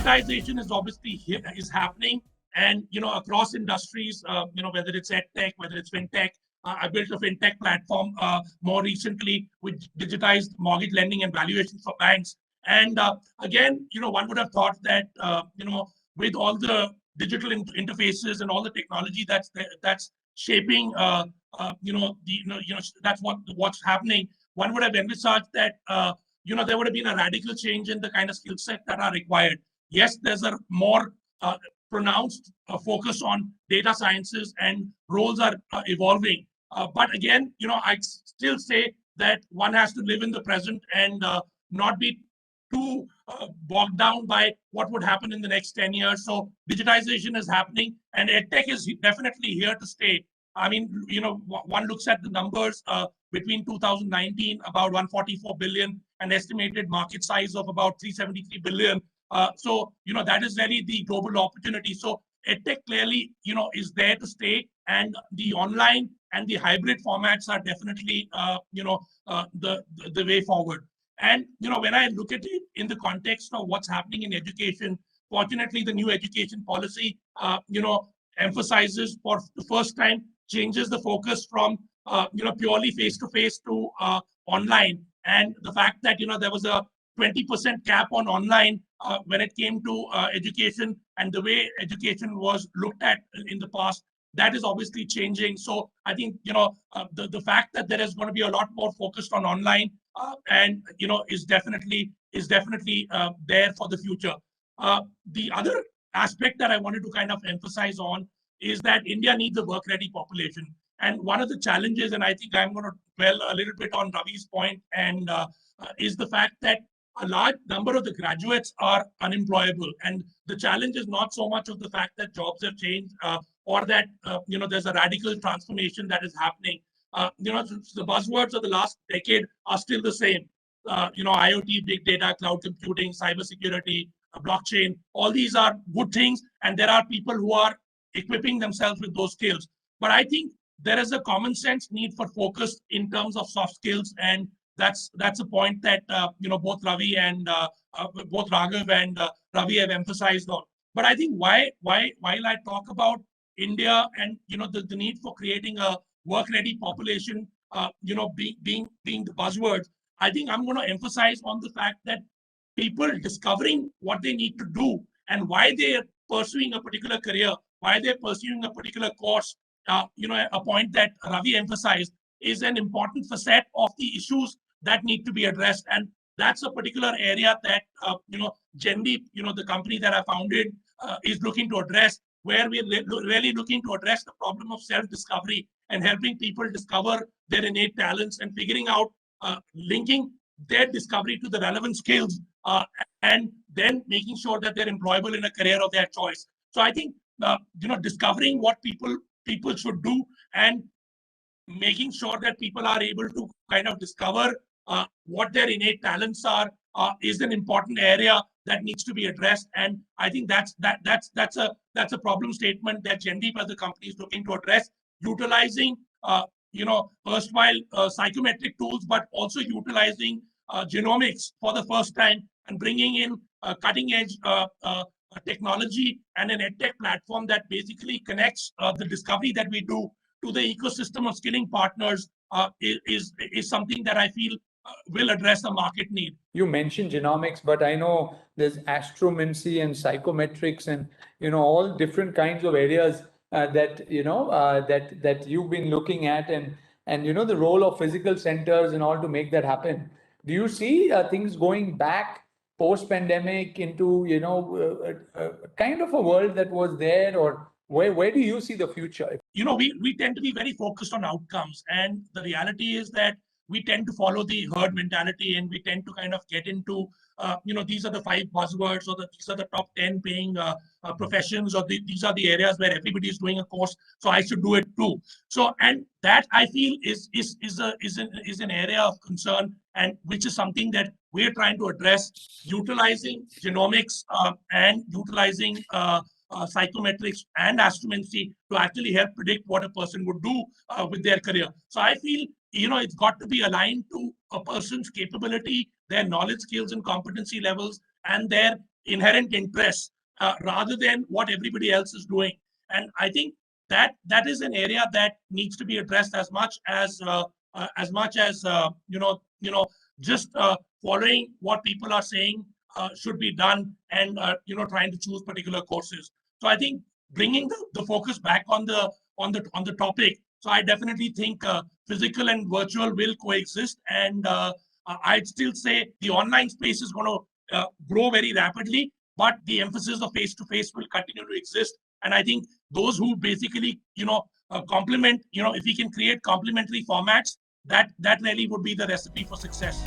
digitization is obviously is happening, and across industries, whether it's edtech, whether it's fintech. I built a fintech platform more recently, which digitized mortgage lending and valuation for banks. And again, one would have thought that with all the digital interfaces and all the technology that's shaping, that's what's happening. One would have envisaged that there would have been a radical change in the kind of skill set that are required. Yes, there's a more pronounced focus on data sciences, and roles are evolving. But again, I still say that one has to live in the present and not be too bogged down by what would happen in the next 10 years. So digitization is happening, and EdTech is definitely here to stay. I mean, one looks at the numbers between 2019, about 144 billion, an estimated market size of about 373 billion. So, that is really the global opportunity. So EdTech clearly, is there to stay, and the online and the hybrid formats are definitely, the way forward. And, when I look at it in the context of what's happening in education, fortunately, the new education policy, emphasizes for the first time, changes the focus from, purely face-to-face to online. And the fact that, there was a 20% cap on online when it came to education, and the way education was looked at in the past, that is obviously changing. So I think, the fact that there is going to be a lot more focused on online and, is definitely there for the future. The other aspect that I wanted to kind of emphasize on is that India needs a work-ready population. And one of the challenges, and I think I'm going to dwell a little bit on Ravi's point, and is the fact that a large number of the graduates are unemployable. And the challenge is not so much of the fact that jobs have changed or that, there's a radical transformation that is happening. The buzzwords of the last decade are still the same. IoT, big data, cloud computing, cybersecurity, blockchain, all these are good things. And there are people who are equipping themselves with those skills. But I think there is a common sense need for focus in terms of soft skills. And that's a point that both Ravi and both Raghav and Ravi have emphasized on. But I think while I talk about India and the need for creating a work-ready population, being the buzzwords, I think I'm going to emphasize on the fact that people discovering what they need to do and why they're pursuing a particular career, why they're pursuing a particular course, a point that Ravi emphasized is an important facet of the issues that need to be addressed. And that's a particular area that, GenLeap, the company that I founded, is looking to address, where we're really looking to address the problem of self-discovery and helping people discover their innate talents and figuring out, linking their discovery to the relevant skills, and then making sure that they're employable in a career of their choice. So I think, discovering what people should do and making sure that people are able to kind of discover what their innate talents are is an important area that needs to be addressed. And I think that's a problem statement that GenLeap as a company is looking to address, utilizing erstwhile psychometric tools, but also utilizing genomics for the first time and bringing in cutting edge technology and an edtech platform that basically connects the discovery that we do to the ecosystem of skilling partners is something that I feel will address the market need. You mentioned genomics, but I know there's astromancy and psychometrics and all different kinds of areas that you've been looking at, and the role of physical centers and all to make that happen. Do you see things going back post-pandemic into kind of a world that was there, or where do you see the future? We tend to be very focused on outcomes, and the reality is that we tend to follow the herd mentality, and we tend to kind of get into, these are the 5 buzzwords, or these are the top 10 paying professions, or these are the areas where everybody is doing a course, so I should do it too. So, and that I feel is an area of concern, and which is something that we're trying to address, utilizing genomics and utilizing psychometrics and astromancy to actually help predict what a person would do with their career. So I feel, it's got to be aligned to a person's capability, their knowledge, skills, and competency levels, and their inherent interests rather than what everybody else is doing. And I think that is an area that needs to be addressed as much as just following what people are saying should be done, and trying to choose particular courses. So I think bringing the focus back on the topic. So I definitely think physical and virtual will coexist, and I'd still say the online space is going to grow very rapidly, but the emphasis of face-to-face will continue to exist. And I think those who basically complement, if we can create complementary formats, that really would be the recipe for success.